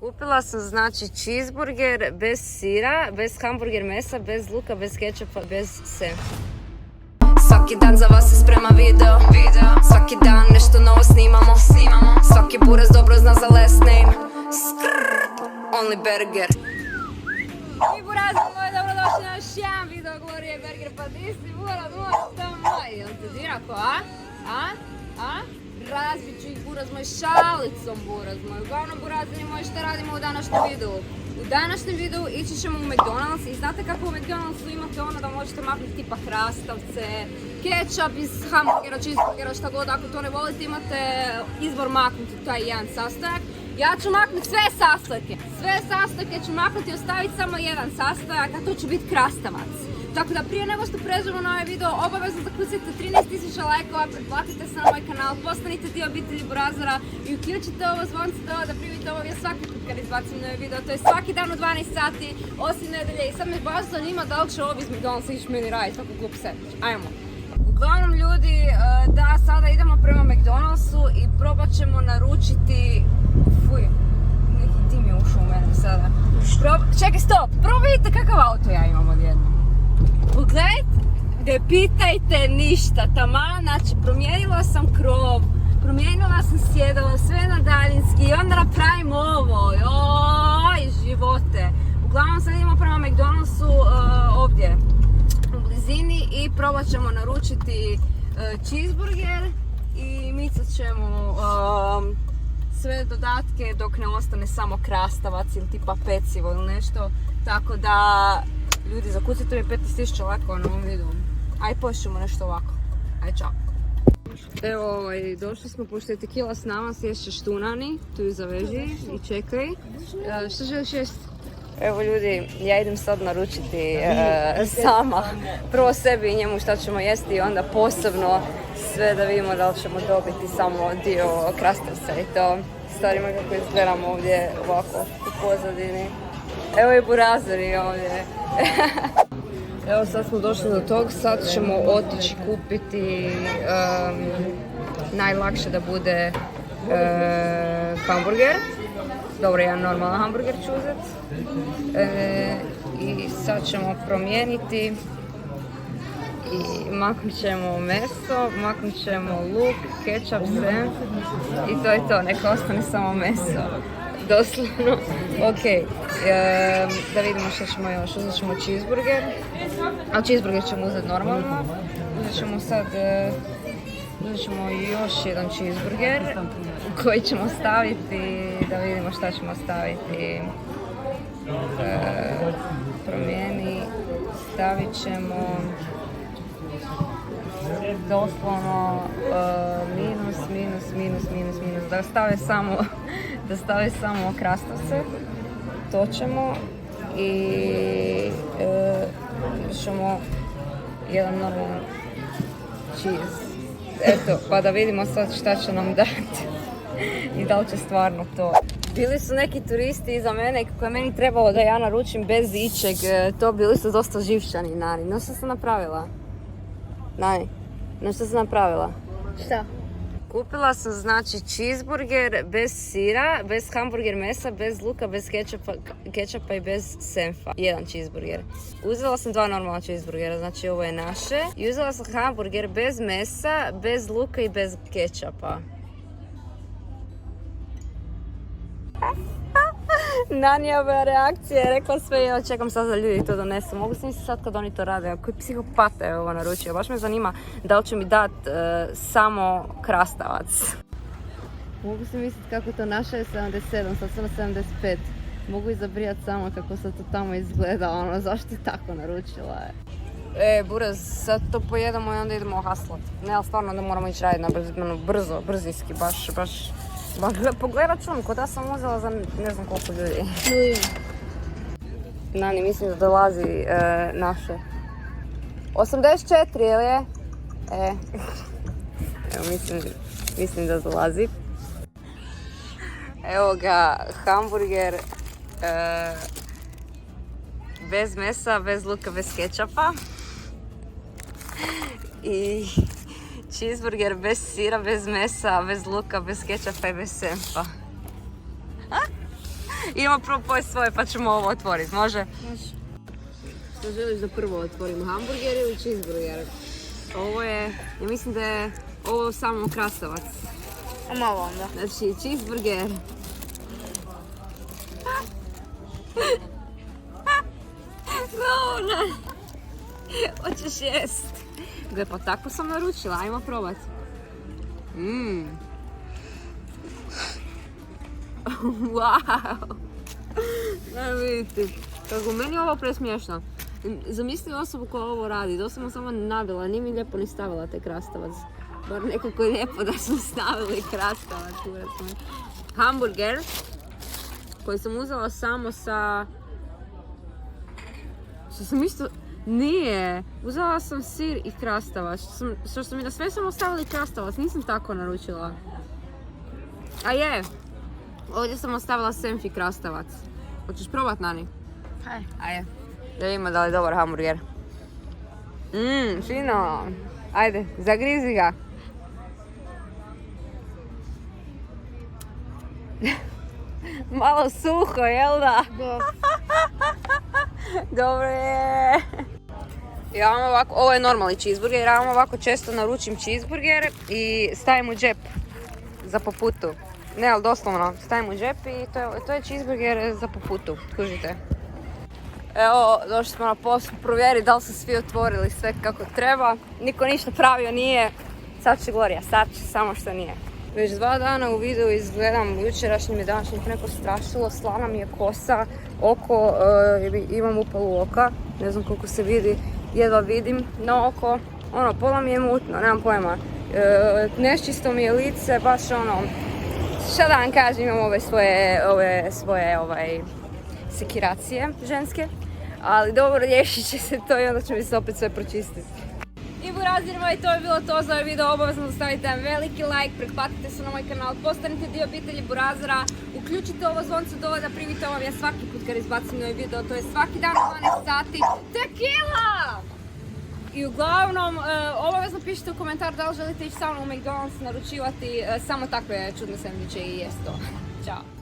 Kupila sam znači cheeseburger bez sira, bez hamburger mesa, bez luka, bez kečapa, bez senfa. Svaki dan za vas se sprema video. Svaki dan nešto novo snimamo. Svaki buraz dobro zna za last name. Skrrr, only burger. I burazi moji, dobrodošli na još jedan video Glorije Burger, pa ti si buraz moj, što moj, jel te dirako, a? Razbit ću ih buraz moj šalicom, buraz moj. Uglavnom burazini moji, šta radimo u današnjem videu? U današnjem videu ići ćemo u McDonald's i znate kako u McDonald'su imate ono da možete maknuti tipa krastavce, kečap iz hamburgera, cheeseburgera, šta god, ako to ne volite imate izbor maknuti taj jedan sastojak. Ja ću maknuti sve sastojke. Sve sastojke ću maknuti i ostaviti samo jedan sastojak, a to će biti krastavac. Tako da prije nego što pređemo na ovaj video, obavezno zakucite 13.000 lajkova, pretplatite se na moj kanal, postanite dio obitelji Burazera i uključite ovo zvonce da primite obavijest svaki put kad izbacim novi video. To je svaki dan u 12 sati, osim nedelje. I sad me baš zanima da li će ovi iz McDonald'sa ići meni raditi tako glup sandvič. Ajmo. Uglavnom ljudi, da sada idemo prema McDonald'su i probat ćemo naručiti... Fuj, neki dim je ušao u mene sada. Čekaj, stop! Prvo vidite kakav auto ja imam odjednom. Pogledajte, ne pitajte ništa, taman, znači promijenila sam krov, promijenila sam sjedalo, sve na daljinski i onda napravim ovo, joj, živote. Uglavnom sad idemo prema McDonald'su ovdje u blizini i probat ćemo naručiti cheeseburger i micat ćemo sve dodatke dok ne ostane samo krastavac ili tipa pecivo ili nešto, tako da ljudi, zakucite mi 15.000 lajkova na ovom videu. Aj, pošćemo nešto ovako. Aj, čao. Evo, došli smo, pošto je Tequila s nama, sješćeš tunani, tu ju zaveži i čekaj. Što želiš jesti? Evo ljudi, ja idem sad naručiti sama, prvo sebi i njemu šta ćemo jesti i onda posebno sve da vidimo da li ćemo dobiti samo dio krastavca i to. Starima kako izgledamo ovdje ovako u pozadini. Evo i burazeri ovdje. Evo sad smo došli do tog, sad ćemo otići kupiti najlakše da bude hamburger. Dobro, jedan normalan hamburger ću uzeti. I sad ćemo promijeniti i maknut ćemo meso, maknut ćemo luk, kečap, senf i to je to, neka ostane samo meso. Doslovno. Ok, da vidimo što ćemo još. Uzet ćemo cheeseburger, ali cheeseburger ćemo uzeti normalno. Uzet ćemo još jedan cheeseburger koji ćemo staviti, da vidimo šta ćemo staviti. Promijeni, stavit ćemo doslovno minus, da stave samo krastavce, to ćemo i ćemo jedan normalan cheese. Eto, pa da vidimo sad šta će nam dati i da li će stvarno to. Bili su neki turisti iza mene i kako je meni trebalo da ja naručim bez ičeg, to bili su dosta živčani, Nani. No što sam napravila? Nani, no što sam napravila? Šta? Kupila sam znači cheeseburger bez sira, bez hamburger mesa, bez luka, bez kečapa i bez senfa. Jedan cheeseburger. Uzela sam dva normalna cheeseburgera, znači ovo je naše. I uzela sam hamburger bez mesa, bez luka i bez kečapa. Nanijeva reakcija je rekla sve, ja čekam sad da ljudi to donesu. Mogu se misliti sad kad oni to rade, koji psihopata je ovo naručio. Baš me zanima da li će mi dat samo krastavac. Mogu se misliti kako to naša je 77, sad sam na 75. Mogu izabrijati samo kako sad to tamo izgleda, ono, zašto je tako naručila je. Buraz, sad to pojedemo i onda idemo haslat. Ne, ali stvarno onda moramo ići raditi na brzinski, baš. Pogledaj račun, kod da sam uzela za ne znam koliko ljudi. Nani, mislim da dolazi naše. 84, ili je? Evo, mislim da dolazi. Evo ga, hamburger bez mesa, bez luka, bez kečapa. I cheeseburger bez sira, bez mesa, bez luka, bez kečapa i bez senfa. Idemo prvo pojesti svoje pa ćemo ovo otvoriti, može? Što želiš da prvo otvorim, hamburger ili cheeseburger? Ovo je, ja mislim da je ovo samo krastavac. Malo onda. Znači, cheeseburger. No, ne. Hoćeš jest. Gle, pa tako sam naručila, ajmo probat. Wow. Ne vidite. Kako meni je ovo presmiješno. Zamisli osobu koja ovo radi, doslovno samo nabila, nije mi lijepo ni stavila taj krastavac. Bar nekako je lijepo da su stavili krastavac. Hamburger, koji sam uzela samo sa... Što sam isto... Nije! Uzela sam sir i krastavac. Što su mi na sve samo stavili krastavac, nisam tako naručila. A je! Ovdje sam ostavila senf i krastavac. Hoćeš probat, Nani? Hajde. Ajde. Da vidimo da li je dobar hamburger. Fino! Ajde, zagrizi ga. Malo suho, jel da? Da. Dobro je. Ja vam ovako, ovo je normalni cheeseburger, ja vam ovako često naručim cheeseburger i stavim u džep za po putu. Ne, ali doslovno, stavim u džep i to je cheeseburger za po putu, kužite. Evo, došli smo na post provjeriti da li su svi otvorili sve kako treba. Niko ništa pravio nije. Sad će Gloria, sad će, samo što nije. Već 2 dana u videu izgledam jučerašnjim i današnjim neko strašilo. Slana mi je kosa, oko, imam upalu oka, ne znam koliko se vidi, jedva vidim na oko. Ono, pola mi je mutno, nemam pojma. Neščisto mi je lice, baš ono, šta da vam kažem, imam ove svoje sekiracije ženske. Ali dobro, riješit će se to i onda će mi se opet sve pročistiti. I burazirima, i to je bilo to za ovaj video. Obavezno stavite veliki like, pretplatite se na moj kanal, postanite dio obitelji Burazera, uključite ovo zvonce dole da primite vam ja svaki put kad izbacim novi video, to je svaki dan u 12 sati. Tequila! I uglavnom, obavezno pišite u komentar da li želite ići sa mnom u McDonald's naručivati samo takve čudne sendviče i jest to. Ćao!